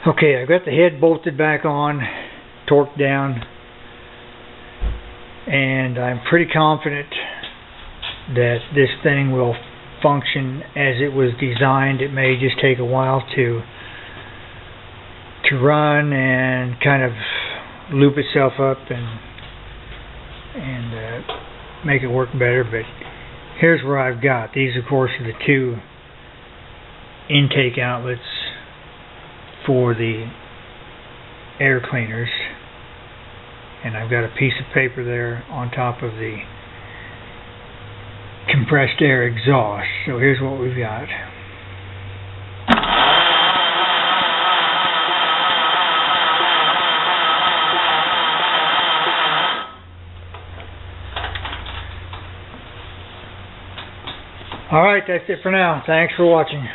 Okay, I've got the head bolted back on, torqued down, and I'm pretty confident that this thing will function as it was designed. It may just take a while to run and kind of loop itself up and make it work better, but here's where I've got. These, of course, are the two intake outlets for the air cleaners, and I've got a piece of paper there on top of the compressed air exhaust. So here's what we've got. Alright, that's it for now. Thanks for watching.